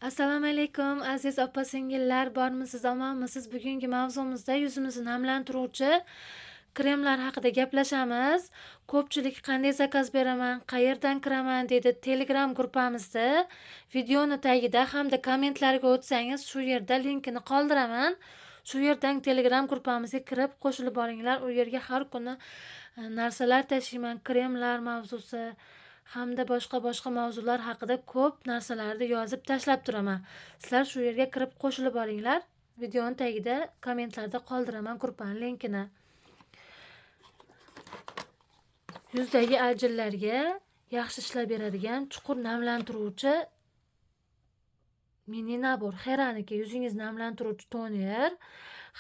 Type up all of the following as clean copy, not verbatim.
Assalomu alaykum aziz opa-singillar, bormisiz, omonmisiz? Bugungi mavzumizda yuzimizni namlantiruvchi kremlar haqida gaplashamiz. Ko'pchilik qanday zakaz beraman, qayerdan kiraman deydi Telegram gruppamizda. Videoni tagida hamda kommentlarga o'tsangiz, shu yerda linkini qoldiraman. Shu yerdan Telegram gruppamizga kirib qo'shilib olinglar. U yerga har kuni narsalar tashiyman, kremlar mavzusi hamda boshqa mavzular haqida ko'p narsalarni yozib tashlab turaman. Sizlar shu yerga kirib qo'shilib olinglar. Videoni tagida kommentlarda qoldiraman gruppaning linkini. Yuzdagi ajinlarga yaxshi ishlab beradigan chuqur namlantiruvchi mini nabor Heraniki yuzingiz namlantiruvchi toner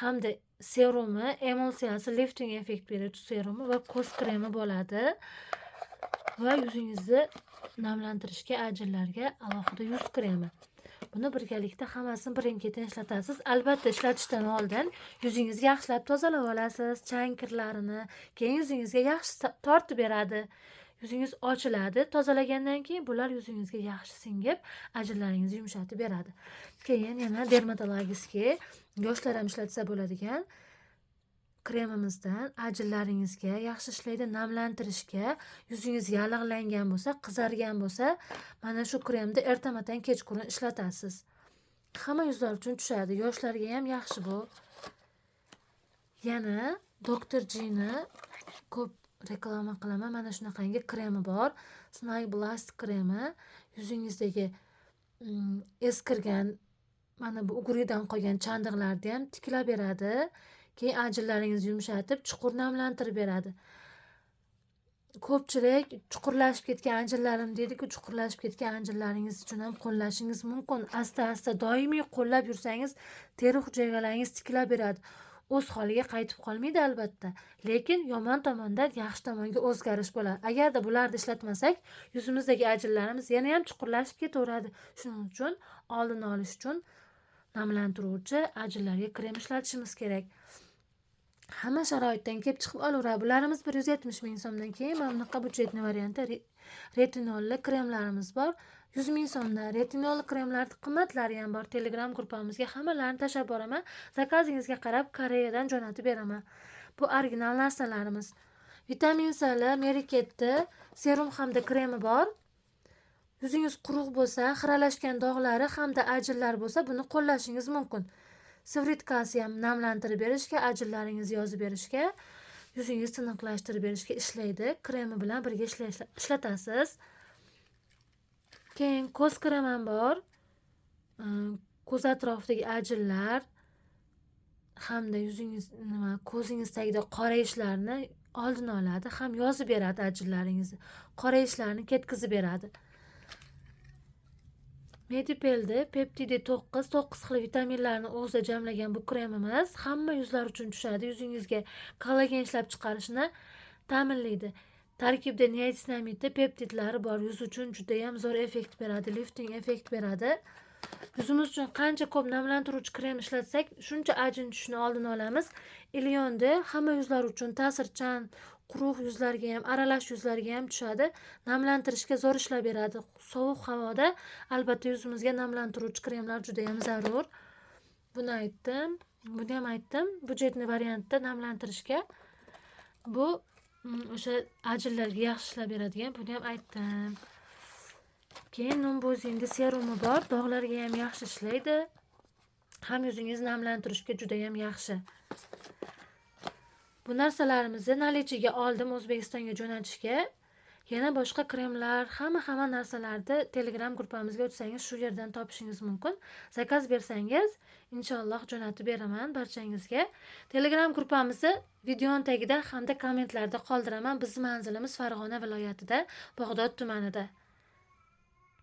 hamda serumi, emulsiyasi, lifting effekt beruvchi serumi va ko'z kremi bo'ladi. Va yuzingizni namlantirishga, ajinlarga alohida yuz kremi. Buni birgalikda hammasini birin-ketin ishlatasiz. Albatta ishlatishdan oldin yuzingizni yaxshilab tozalab olasiz, chang kirlarini. Keyin yuzingizga yaxshi tortib beradi. Yuzingiz ochiladi. Tozalagandan keyin bular yuzingizga yaxshi singib, ajinlaringizni yumshatib beradi. Keyin yana dermatologический yoshlar ham ishlatsa bo'ladigan kremimizdan ajinlaringizga yaxshi ishlaydi, namlantirishga. Yuzingiz yallig'langan bo'lsa, qizargan bo'lsa, mana shu kremni ertamatdan kechqurun ishlatasiz. Hamma yuzlar uchun tushadi. Yoshlarga ham yaxshi bu. Yana Dr. G'ni ko'p reklama qilaman. Mana shunaqangi kremi bor. Snake Blast kremi yuzingizdagi eskirgan mana bu ugridan qolgan chandiqlarni ham tiklab beradi. Keyin ajinlaringizni yumshatib, chuqur namlantirib beradi. Ko'pchilik chuqurlashib ketgan ajinlarim deydi-ku, chuqurlashib ketgan ajinlaringiz uchun ham qo'llashingiz mumkin. Asta-asta doimiy qo'llab yursangiz, teri hujayralaringiz tiklab beradi. O'z holiga qaytib qolmaydi albatta, lekin yomon tomondan yaxshi tomonga o'zgarish bo'ladi. Agarda bularni ishlatmasak, yuzimizdagi ajinlarimiz yana ham chuqurlashib ketaveradi. Shuning uchun oldini olish uchun namlantiruvchi ajinlarga krem ishlatishimiz kerak. Hamma sharoitdan kelib chiqib olaveradi. Bularimiz 170 ming so'mdan. Keyin mana bunaqa budjetli variantda retinolli kremlarimiz bor. 100 ming so'mdan. Retinolli kremlarning qimmatlari ham bor. Telegram gruppamizga hammalarini tashlab boraman. Zakazingizga qarab Koreyadan jo'natib beraman. Bu original narsalarimiz. Vitamin C, Meriketni serum hamda kremi bor. Yuzingiz quruq bo'lsa, xiralashgan dog'lari hamda ajinlar bo'lsa, buni qo'llashingiz mumkin. Sivritkasi ham namlantirib berishga, ajinlaringizni yozib berishga, yuzingizni tiniqlashtirib berishga ishlaydi. Kremi bilan birga ishlatasiz. Keyin ko'z kremi ham bor. Ko'z atrofidagi ajinlar hamda ko'zingiz tagida qorayishlarni oldini oladi, ham yozib beradi ajinlaringizni. Qorayishlarni ketkizib beradi. Medipel'da peptidi 9 xil vitaminlarni o'zida jamlagan bu kremimiz hamma yuzlar uchun tushadi. Yuzingizga kollagen ishlab chiqarishni ta'minlaydi. Tarkibida niasinamid peptidlari bor. Yuz uchun juda ham zo'r effekt beradi, lifting effekt beradi. Yuzimiz uchun qancha ko'p namlantiruvchi krem ishlatsak, shuncha ajin tushishini oldini olamiz. Ilionda hamma yuzlar uchun ta'sirchan, quruq yuzlarga ham, aralash yuzlarga ham tushadi. Namlantirishga zo'r ishlab beradi. Sovuq havoda albatta yuzimizga namlantiruvchi kremlar juda ham zarur. Buni ham aytdim. Budjetli variantda namlantirishga bu o'sha ajinlarga yaxshi ishlab beradigan, buni ham aytdim. Keyin Numbozingni serumi bor. Dog'larga ham yaxshi ishlaydi. Ham yuzingizni namlantirishga juda ham yaxshi. Bu narsalarimizni nalichiga oldim O'zbekistonga jo'natishga. Yana boshqa kremlar, hamma narsalarni Telegram gruppamizga o'tsangiz shu yerdan topishingiz mumkin. Zakaz bersangiz, inshaalloh jo'natib beraman barchangizga. Telegram gruppamizni videoning tagida hamda kommentlarda qoldiraman. Bizning manzilimiz Farg'ona viloyatida, Bog'dod tumanida.